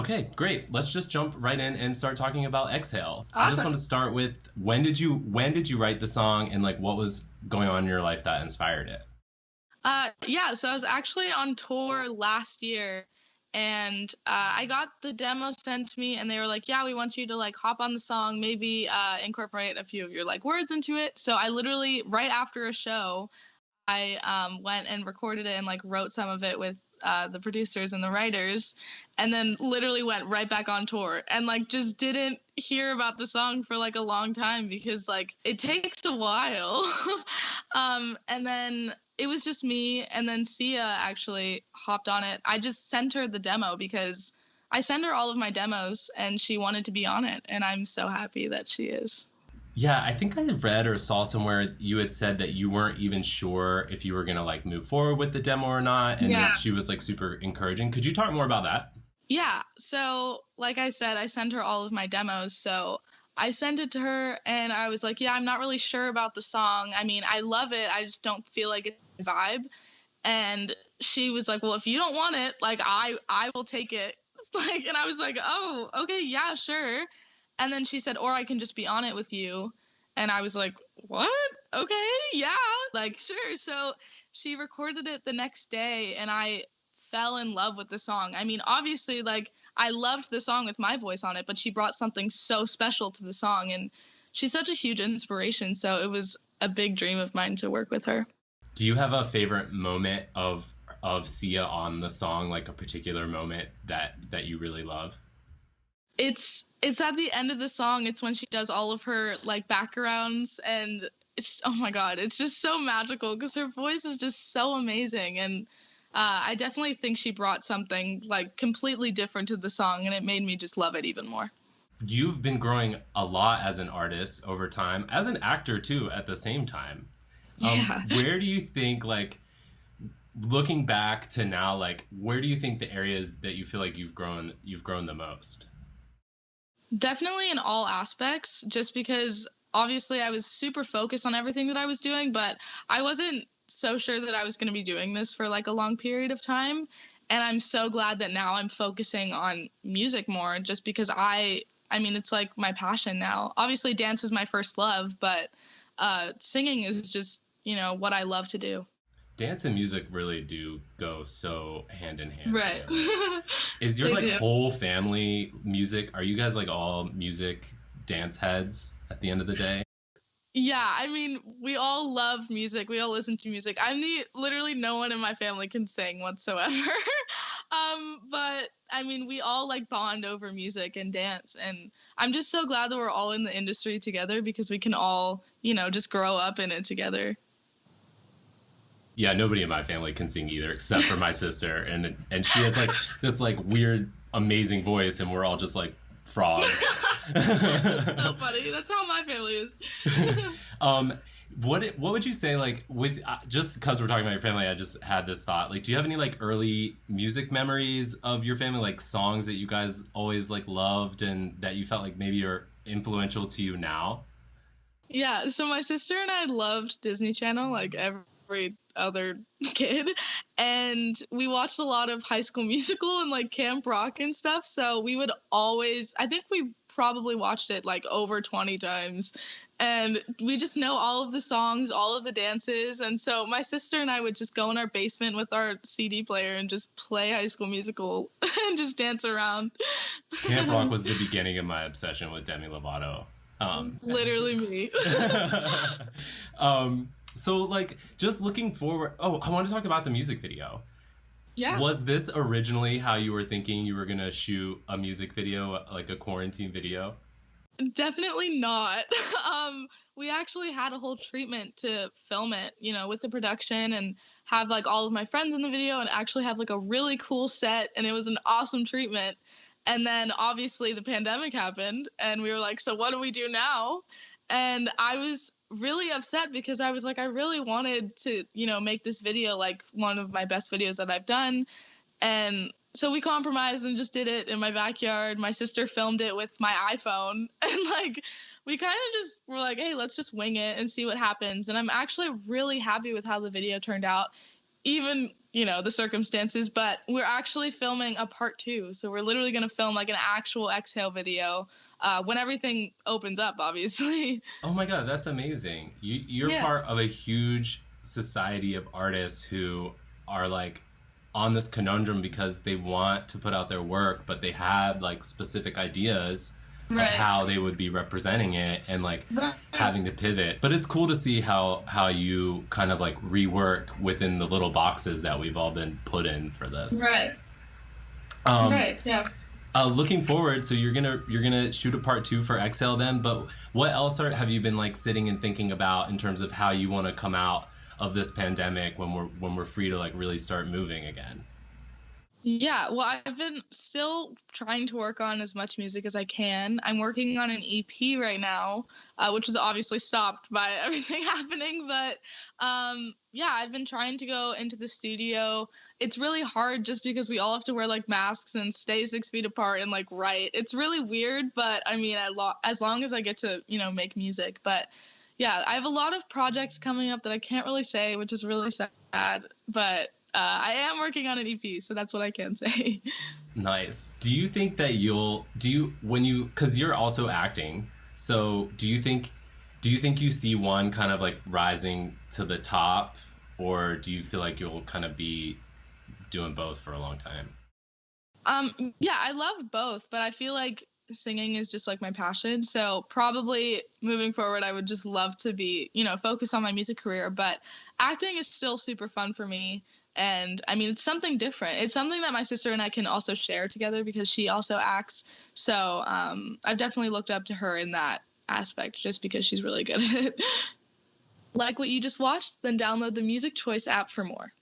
Okay, great. Let's just jump right in and start talking about Exhale. I just Awesome. want to start with when did you write the song and like what was going on in your life that inspired it? Yeah, so I was actually on tour last year and I got the demo sent to me and they were like, yeah, we want you to like hop on the song, maybe incorporate a few of your like words into it. So I literally, right after a show, I went and recorded it and like wrote some of it with the producers and the writers, and then literally went right back on tour and like just didn't hear about the song for like a long time because like it takes a while. And then it was just me, and then Sia actually hopped on it. I just sent her the demo because I send her all of my demos and she wanted to be on it, and I'm so happy that she is. Yeah, I think I read or saw somewhere you had said that you weren't even sure if you were gonna like move forward with the demo or not, and Yeah. that she was like super encouraging. Could you talk more about that? Yeah. So, like I said, I sent her all of my demos. So I sent it to her and I was like, yeah, I'm not really sure about the song. I mean, I love it. I just don't feel like it's my vibe. And she was like, well, if you don't want it, like I will take it. Like, and I was like, oh, okay, yeah, sure. And then she said, or I can just be on it with you. And I was like, what? Okay, yeah, like sure. So she recorded it the next day and I fell in love with the song. I mean, obviously, like I loved the song with my voice on it, but she brought something so special to the song, and she's such a huge inspiration. So it was a big dream of mine to work with her. Do you have a favorite moment of Sia on the song, like a particular moment that you really love? It's at the end of the song. It's when she does all of her like backgrounds, and it's, oh my god, it's just so magical because her voice is just so amazing. And I definitely think she brought something like completely different to the song, and it made me just love it even more. You've been growing a lot as an artist over time, as an actor too, at the same time. Yeah. Where do you think, like, looking back to now, like, where do you think the areas that you feel like you've grown the most? Definitely in all aspects, just because obviously I was super focused on everything that I was doing, but I wasn't so sure that I was going to be doing this for like a long period of time. And I'm so glad that now I'm focusing on music more, just because I mean, it's like my passion now. Obviously, dance is my first love, but singing is just, what I love to do. Dance and music really do go so hand in hand Right. together. Is your They like do. whole family music? Are you guys like all music dance heads at the end of the day? Yeah, I mean, we all love music. We all listen to music. I'm the literally no one in my family can sing whatsoever. But I mean, we all like bond over music and dance, and I'm just so glad that we're all in the industry together because we can all, just grow up in it together. Yeah, nobody in my family can sing either, except for my sister, and she has like this like weird, amazing voice, and we're all just like frogs. That's so funny. That's how my family is. um, what would you say like with just because we're talking about your family? I just had this thought. Like, do you have any like early music memories of your family, like songs that you guys always like loved and that you felt like maybe are influential to you now? Yeah, so my sister and I loved Disney Channel like every other kid, and we watched a lot of High School Musical and like Camp Rock and stuff. So we would always, I think we probably watched it like over 20 times, and we just know all of the songs, all of the dances. And so my sister and I would just go in our basement with our CD player and just play High School Musical and just dance around. Camp Rock was the beginning of my obsession with Demi Lovato. Literally me. So like just looking forward. Oh, I want to talk about the music video. Yeah. Was this originally how you were thinking you were gonna shoot a music video, like a quarantine video? Definitely not. We actually had a whole treatment to film it, with the production, and have like all of my friends in the video and actually have like a really cool set, and it was an awesome treatment. And then obviously the pandemic happened and we were like, so what do we do now? And I was really upset because I was like, I really wanted to, make this video like one of my best videos that I've done. And so we compromised and just did it in my backyard. My sister filmed it with my iPhone. And like, we kind of just were like, hey, let's just wing it and see what happens. And I'm actually really happy with how the video turned out. even, the circumstances, but we're actually filming a part 2. So we're literally going to film like an actual Exhale video when everything opens up, obviously. Oh my God, that's amazing. You're Yeah. part of a huge society of artists who are like on this conundrum because they want to put out their work, but they have like specific ideas of Right. how they would be representing it and like having to pivot. But it's cool to see how you kind of like rework within the little boxes that we've all been put in for this. Right. Um, Right. Yeah. looking forward, so you're gonna shoot a part 2 for Exhale then. But what else have you been like sitting and thinking about in terms of how you want to come out of this pandemic when we're free to like really start moving again? Yeah, well, I've been still trying to work on as much music as I can. I'm working on an EP right now, which was obviously stopped by everything happening. But yeah, I've been trying to go into the studio. It's really hard just because we all have to wear like masks and stay 6 feet apart and like write. It's really weird, but I mean, as long as I get to, make music. But yeah, I have a lot of projects coming up that I can't really say, which is really sad. But I am working on an EP, so that's what I can say. Nice. Do you think that because you're also acting, so do you think you see one kind of like rising to the top, or do you feel like you'll kind of be doing both for a long time? Yeah, I love both, but I feel like singing is just like my passion. So probably moving forward, I would just love to be, focus on my music career. But acting is still super fun for me. And I mean, it's something different. It's something that my sister and I can also share together because she also acts. So I've definitely looked up to her in that aspect just because she's really good at it. Like what you just watched? Then download the Music Choice app for more.